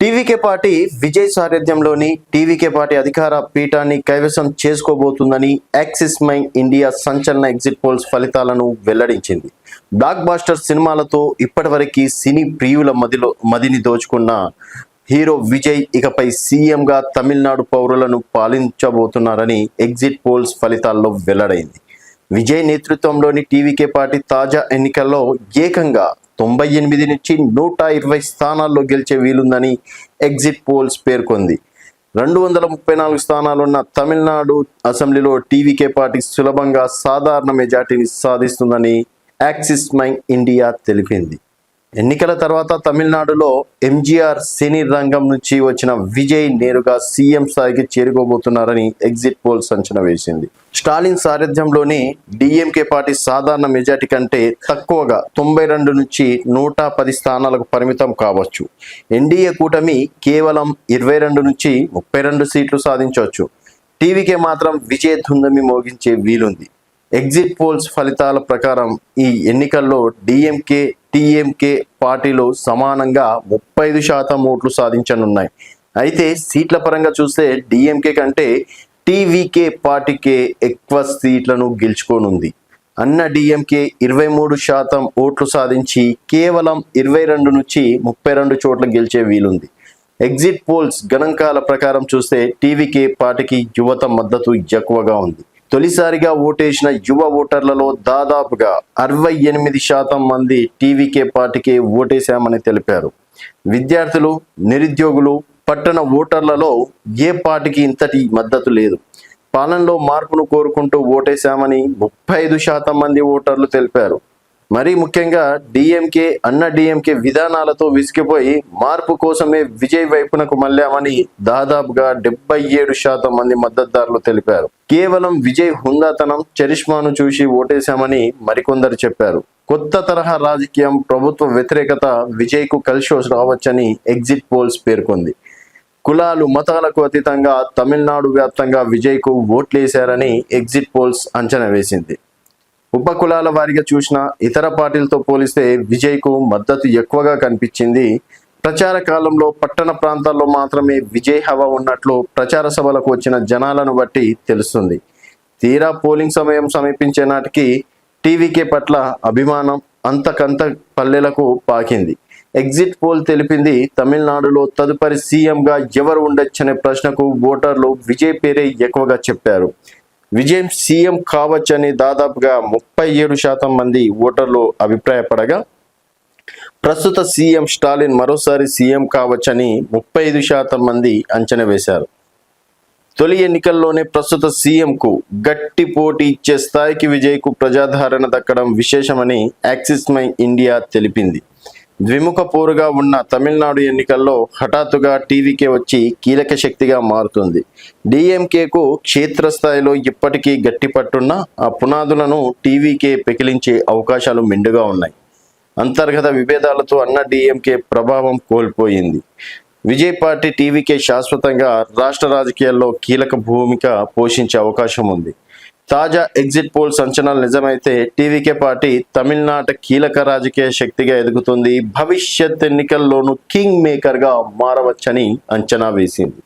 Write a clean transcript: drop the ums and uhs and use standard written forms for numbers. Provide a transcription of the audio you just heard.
TVK party Vijay సారథ్యంలోని TVK party అధికార పీఠాన్ని కైవసం చేసుకోబోతుందని యాక్సిస్ మైండ్ ఇండియా సంచలన ఎగ్జిట్ పోల్స్ ఫలితాలను వెల్లడించింది. బ్లాక్ బాస్టర్ సినిమాలతో ఇప్పటివరకు సినీ ప్రియుల మదిని దోచుకున్న హీరో విజయ్ ఇకపై సీఎంగా తమిళనాడు పౌరులను పాలించబోతున్నారని ఎగ్జిట్ పోల్స్ ఫలితాల్లో వెల్లడైంది. విజయ్ నేతృత్వంలోని టీవీకే పార్టీ తాజా ఎన్నికల్లో ఏకంగా 98 నుంచి 120 స్థానాల్లో గెలిచే వీలుందని ఎగ్జిట్ పోల్స్ పేర్కొంది. 234 స్థానాలున్న తమిళనాడు అసెంబ్లీలో టీవీకే పార్టీ సులభంగా సాధారణ మెజార్టీని సాధిస్తుందని యాక్సిస్ మైండ్ ఇండియా తెలిపింది. ఎన్నికల తర్వాత తమిళనాడులో ఎంజీఆర్ సినీ రంగం నుంచి వచ్చిన విజయ్ నేరుగా సీఎం స్థాయికి చేరుకోబోతున్నారని ఎగ్జిట్ పోల్స్ అంచనా వేసింది. స్టాలిన్ సారథ్యంలోని డిఎంకే పార్టీ సాధారణ మెజార్టీ కంటే తక్కువగా 92 నుంచి 110 స్థానాలకు పరిమితం కావచ్చు. ఎన్డీఏ కూటమి కేవలం 22 నుంచి 32 సీట్లు సాధించవచ్చు. టీవీకే మాత్రం విజయ ధుందమి మోగించే వీలుంది. ఎగ్జిట్ పోల్స్ ఫలితాల ప్రకారం ఈ ఎన్నికల్లో డిఎంకే టీఎంకే పార్టీలు సమానంగా 35% ఓట్లు సాధించనున్నాయి. అయితే సీట్ల పరంగా చూస్తే డిఎంకే కంటే టీవీకే పార్టీకే ఎక్కువ సీట్లను గెలుచుకోనుంది. అన్న డిఎంకే 23% ఓట్లు సాధించి కేవలం 22 నుంచి 32 చోట్ల గెలిచే వీలుంది. ఎగ్జిట్ పోల్స్ గణాంకాల ప్రకారం చూస్తే టీవీకే పార్టీకి యువత మద్దతు ఎక్కువగా ఉంది. తొలిసారిగా ఓటేసిన యువ ఓటర్లలో దాదాపుగా 68% మంది టీవీకే పార్టీకి ఓటేశామని తెలిపారు. విద్యార్థులు, నిరుద్యోగులు, పట్టణ ఓటర్లలో ఏ పార్టీకి ఇంతటి మద్దతు లేదు. పాలనలో మార్పును కోరుకుంటూ ఓటేశామని 35% మంది ఓటర్లు తెలిపారు. మరీ ముఖ్యంగా అన్న డిఎంకే విధానాలతో విసిగిపోయి మార్పు కోసమే విజయ్ వైపునకు మళ్ళామని దాదాపుగా 77% మంది మద్దతుదారులు తెలిపారు. కేవలం విజయ్ హుందాతనం, చరిష్మాను చూసి ఓటేశామని మరికొందరు చెప్పారు. కొత్త తరహా రాజకీయం, ప్రభుత్వ వ్యతిరేకత విజయ్కు కలిసి రావచ్చని ఎగ్జిట్ పోల్స్ పేర్కొంది. కులాలు, మతాలకు అతీతంగా తమిళనాడు వ్యాప్తంగా విజయ్కు ఓట్లేశారని ఎగ్జిట్ పోల్స్ అంచనా వేసింది. ఉపకులాల వారిగా చూసిన ఇతర పార్టీలతో పోలిస్తే విజయ్కు మద్దతు ఎక్కువగా కనిపించింది. ప్రచార కాలంలో పట్టణ ప్రాంతాల్లో మాత్రమే విజయ్ హవా ఉన్నట్లు ప్రచార సభలకు వచ్చిన జనాలను బట్టి తెలుస్తుంది. తీరా పోలింగ్ సమయం సమీపించే నాటికి టీవీకే పట్ల అభిమానం అంతకంత పల్లెలకు పాకింది. ఎగ్జిట్ పోల్ తెలిపింది తమిళనాడులో తదుపరి సీఎంగా ఎవరు ఉండొచ్చనే ప్రశ్నకు ఓటర్లు విజయ్ పేరే ఎక్కువగా చెప్పారు. విజయ్ సీఎం కావచ్చని దాదాపుగా 37% మంది ఓటర్లు అభిప్రాయపడగా, ప్రస్తుత సీఎం స్టాలిన్ మరోసారి సీఎం కావచ్చని 35% మంది అంచనా వేశారు. తొలి ఎన్నికల్లోనే ప్రస్తుత సీఎంకు గట్టి పోటీ ఇచ్చే స్థాయికి విజయ్కు ప్రజాదరణ దక్కడం విశేషమని యాక్సిస్ మైండ్ ఇండియా తెలిపింది. ద్విముఖ పోరుగా ఉన్న తమిళనాడు ఎన్నికల్లో హఠాత్తుగా టీవీకే వచ్చి కీలక శక్తిగా మారుతుంది. డిఎంకేకు క్షేత్రస్థాయిలో ఇప్పటికీ గట్టిపట్టున్న ఆ పునాదులను టీవీకే పెకిలించే అవకాశాలు మెండుగా ఉన్నాయి. అంతర్గత విభేదాలతో అన్న డిఎంకే ప్రభావం కోల్పోయింది. విజయ్ పార్టీ టీవీకే శాశ్వతంగా రాష్ట్ర రాజకీయాల్లో కీలక భూమిక పోషించే అవకాశం ఉంది. తాజా ఎగ్జిట్ పోల్స్ అంచనాలు నిజమైతే టీవీకే పార్టీ తమిళనాట కీలక రాజకీయ శక్తిగా ఎదుగుతుంది. భవిష్యత్ ఎన్నికల్లోనూ కింగ్ మేకర్గా మారవచ్చని అంచనా వేసింది.